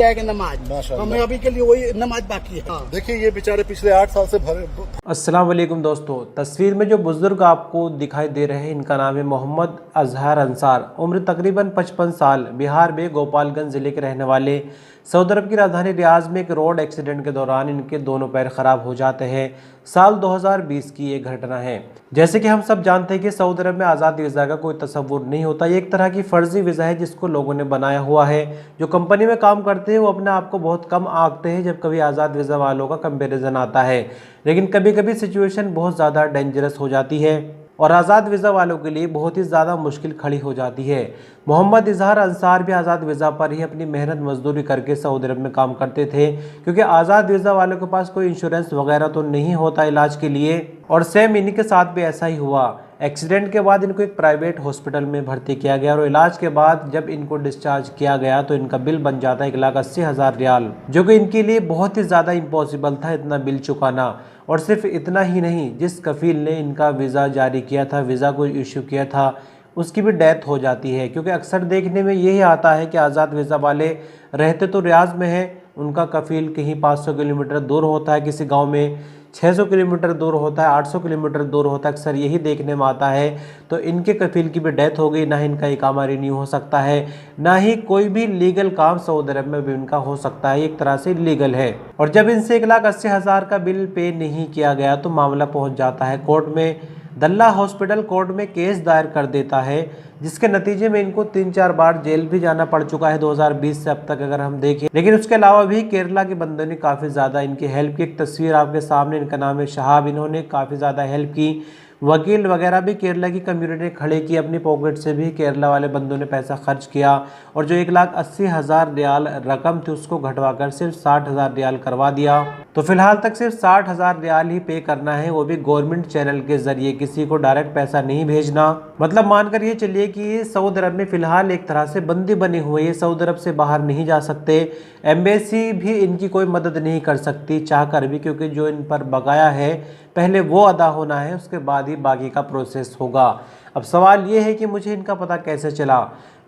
कि नमाज हमें अभी के लिए वही नमाज बाकी है। देखिए ये बेचारे पिछले 8 साल से भरे। अस्सलाम वालेकुम दोस्तों, तस्वीर में जो बुजुर्ग आपको दिखाई दे रहे हैं इनका नाम है मोहम्मद अजहर अंसार। उम्र तकरीबन 55 साल, बिहार में गोपालगंज जिले के रहने वाले। सऊदी अरब की राजधानी रियाज में एक रोड एक्सीडेंट के दौरान इनके दोनों पैर खराब हो जाते हैं। साल 2020 की ये घटना है। जैसे कि हम सब जानते हैं कि सऊदी अरब में आज़ाद वीज़ा का कोई तस्वुर नहीं होता। ये एक तरह की फर्जी वीज़ा है जिसको लोगों ने बनाया हुआ है। जो कंपनी में काम करते हैं वो अपने आप को बहुत कम आंकते हैं जब कभी आज़ाद वीज़ा वालों का कंपैरिजन आता है, लेकिन कभी कभी सिचुएशन बहुत ज़्यादा डेंजरस हो जाती है और आज़ाद वीज़ा वालों के लिए बहुत ही ज़्यादा मुश्किल खड़ी हो जाती है। मोहम्मद इजहार अंसार भी आज़ाद वीज़ा पर ही अपनी मेहनत मजदूरी करके सऊदी अरब में काम करते थे, क्योंकि आज़ाद वीज़ा वालों के पास कोई इंश्योरेंस वगैरह तो नहीं होता इलाज के लिए। और सेम इन्हीं के साथ भी ऐसा ही हुआ। एक्सीडेंट के बाद इनको एक प्राइवेट हॉस्पिटल में भर्ती किया गया और इलाज के बाद जब इनको डिस्चार्ज किया गया तो इनका बिल बन जाता है 1,80,000 रियाल, जो कि इनके लिए बहुत ही ज़्यादा इम्पॉसिबल था इतना बिल चुकाना। और सिर्फ इतना ही नहीं, जिस कफील ने इनका वीज़ा जारी किया था, वीज़ा को इशू किया था, उसकी भी डेथ हो जाती है। क्योंकि अक्सर देखने में यही आता है कि आज़ाद वीज़ा वाले रहते तो रियाज में हैं, उनका कफील कहीं 500 किलोमीटर दूर होता है, किसी गांव में 600 किलोमीटर दूर होता है, 800 किलोमीटर दूर होता है, अक्सर यही देखने में आता है। तो इनके कफील की भी डेथ हो गई, ना ही इनका इकामा रिन्यू हो सकता है, ना ही कोई भी लीगल काम सऊदी अरब में भी इनका हो सकता है, एक तरह से लीगल है। और जब इनसे 1,80,000 का बिल पे नहीं किया गया तो मामला पहुंच जाता है कोर्ट में। दल्ला हॉस्पिटल कोर्ट में केस दायर कर देता है, जिसके नतीजे में इनको 3-4 बार जेल भी जाना पड़ चुका है 2020 से अब तक अगर हम देखें। लेकिन उसके अलावा भी केरला के बंदों ने काफ़ी ज़्यादा इनकी हेल्प की। एक तस्वीर आपके सामने, इनका नाम है शहाब, इन्होंने काफ़ी ज़्यादा हेल्प की। वकील वगैरह भी केरला की कम्युनिटी ने खड़े की, अपनी पॉकेट से भी केरला वाले बंदों ने पैसा खर्च किया और जो 1,80,000 रियाल रकम थी उसको घटवाकर सिर्फ 60,000 रियाल करवा दिया। तो फिलहाल तक सिर्फ 60,000 रियाल ही पे करना है, वो भी गवर्नमेंट चैनल के जरिए, किसी को डायरेक्ट पैसा नहीं भेजना। मतलब मानकर ये चलिए कि सऊदी अरब में फिलहाल एक तरह से बंदी बनी हुई है, सऊदी अरब से बाहर नहीं जा सकते। एम्बेसी भी इनकी कोई मदद नहीं कर सकती चाहकर भी, क्योंकि जो इन पर बकाया है पहले वो अदा होना है, उसके बाद ही बाकी का प्रोसेस होगा। अब सवाल ये है कि मुझे इनका पता कैसे चला।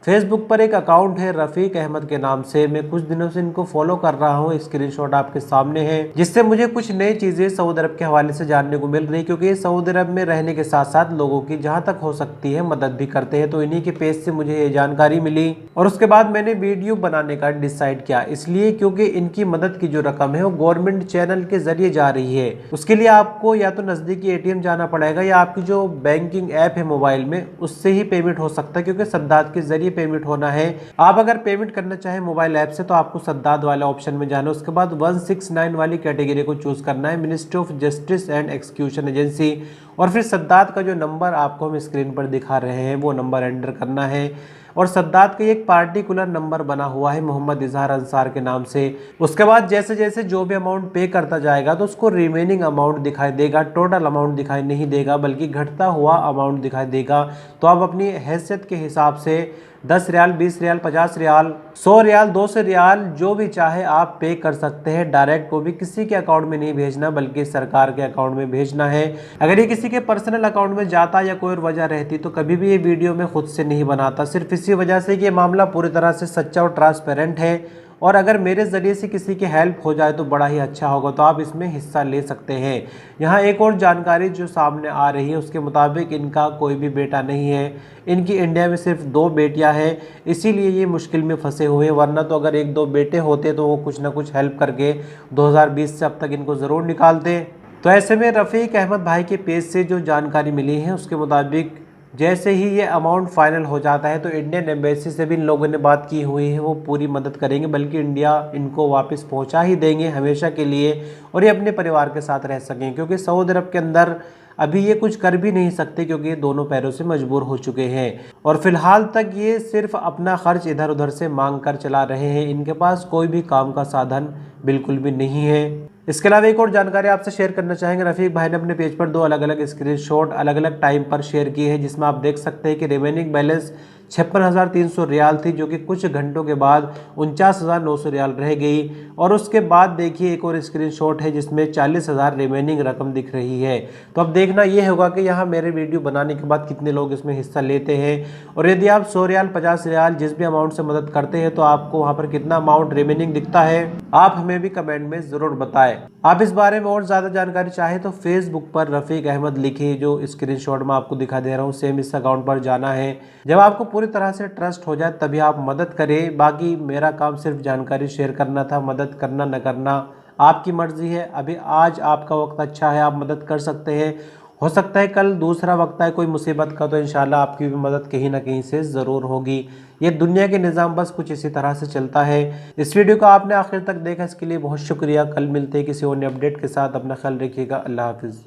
फेसबुक पर एक अकाउंट है रफ़ीक अहमद के नाम से, मैं कुछ दिनों से इनको फॉलो कर रहा हूँ, स्क्रीनशॉट आपके सामने है, जिससे मुझे कुछ नई चीज़ें सऊदी अरब के हवाले से जानने को मिल रही, क्योंकि सऊदी अरब में रहने के साथ साथ लोगों की जहाँ तक हो सकती है मदद भी करते हैं। तो इन्हीं के पेज से मुझे ये जानकारी मिली और उसके बाद मैंने वीडियो बनाने का डिसाइड किया, इसलिए क्योंकि इनकी मदद की जो रकम है वो गवर्नमेंट चैनल के जरिए जा रही है। उसके लिए आपको या तो नज़दीकी ATM जाना पड़ेगा या आपकी जो बैंकिंग ऐप है मोबाइल में उससे ही पेमेंट हो सकता है, क्योंकि सद्दाद के जरिए पेमेंट होना है। आप अगर पेमेंट करना चाहें मोबाइल ऐप से तो आपको सद्दाद वाला ऑप्शन में जाना है, उसके बाद 169 वाली कैटेगरी को चूज करना है, ministry of justice and execution agency, और फिर सद्दाद का जो नंबर आपको हम स्क्रीन पर दिखा रहे हैं वो नंबर एंटर करना है। और सद्दाद का एक पार्टिकुलर नंबर बना हुआ है मोहम्मद इजहार अंसार के नाम से। उसके बाद जैसे जैसे जो भी अमाउंट पे करता जाएगा तो उसको रिमेनिंग अमाउंट दिखाई देगा, टोटल अमाउंट दिखाई नहीं देगा, बल्कि घटता हुआ अमाउंट दिखाई देगा। तो आप अपनी हैसियत के हिसाब से 10 रियाल, 20 रियाल, 50 रियाल, 100 रियाल, 200 रियाल, जो भी चाहे आप पे कर सकते हैं। डायरेक्ट को भी किसी के अकाउंट में नहीं भेजना, बल्कि सरकार के अकाउंट में भेजना है। अगर ये किसी के पर्सनल अकाउंट में जाता या कोई और वजह रहती तो कभी भी ये वीडियो में खुद से नहीं बनाता, सिर्फ इसी वजह से कि ये मामला पूरी तरह से सच्चा और ट्रांसपेरेंट है। और अगर मेरे ज़रिए से किसी की हेल्प हो जाए तो बड़ा ही अच्छा होगा, तो आप इसमें हिस्सा ले सकते हैं। यहाँ एक और जानकारी जो सामने आ रही है उसके मुताबिक इनका कोई भी बेटा नहीं है, इनकी इंडिया में सिर्फ 2 बेटियां हैं, इसीलिए ये मुश्किल में फंसे हुए हैं। वरना तो अगर 1-2 बेटे होते तो वो कुछ ना कुछ हेल्प करके 2020 से अब तक इनको ज़रूर निकालते। तो ऐसे में रफ़ीक अहमद भाई के पेज से जो जानकारी मिली है उसके मुताबिक जैसे ही ये अमाउंट फाइनल हो जाता है तो इंडियन एम्बेसी से भी इन लोगों ने बात की हुई है, वो पूरी मदद करेंगे, बल्कि इंडिया इनको वापस पहुंचा ही देंगे हमेशा के लिए, और ये अपने परिवार के साथ रह सकें। क्योंकि सऊदी अरब के अंदर अभी ये कुछ कर भी नहीं सकते, क्योंकि ये दोनों पैरों से मजबूर हो चुके हैं और फिलहाल तक ये सिर्फ अपना खर्च इधर उधर से मांग कर चला रहे हैं। इनके पास कोई भी काम का साधन बिल्कुल भी नहीं है। इसके अलावा एक और जानकारी आपसे शेयर करना चाहेंगे। रफ़ीक भाई ने अपने पेज पर 2 अलग अलग स्क्रीनशॉट अलग अलग टाइम पर शेयर किए हैं, जिसमें आप देख सकते हैं कि रिमेनिंग बैलेंस 56,300 रियाल थी, जो कि कुछ घंटों के बाद 49,900 रियाल रह गई। और उसके बाद देखिए एक और स्क्रीनशॉट है जिसमें 40,000 रिमेनिंग रकम दिख रही है। तो अब देखना ये होगा कि यहाँ मेरे वीडियो बनाने के बाद कितने लोग इसमें हिस्सा लेते हैं, और यदि आप 100 रियाल 50 रियाल जिस भी अमाउंट से मदद करते हैं तो आपको वहाँ पर कितना अमाउंट रिमेनिंग दिखता है, आप हमें भी कमेंट में ज़रूर बताएं। आप इस बारे में और ज़्यादा जानकारी चाहे तो फेसबुक पर रफ़ीक अहमद लिखिए, जो स्क्रीनशॉट में आपको दिखा दे रहा हूँ, सेम इस अकाउंट पर जाना है। जब आपको पूरी तरह से ट्रस्ट हो जाए तभी आप मदद करें। बाकी मेरा काम सिर्फ जानकारी शेयर करना था, मदद करना न करना आपकी मर्जी है। अभी आज आपका वक्त अच्छा है, आप मदद कर सकते हैं। हो सकता है कल दूसरा वक्त आए कोई मुसीबत का, तो इंशाल्लाह आपकी भी मदद कहीं ना कहीं से ज़रूर होगी। ये दुनिया के निज़ाम बस कुछ इसी तरह से चलता है। इस वीडियो को आपने आखिर तक देखा, इसके लिए बहुत शुक्रिया। कल मिलते हैं किसी और अपडेट के साथ। अपना ख्याल रखिएगा। अल्लाह हाफिज़।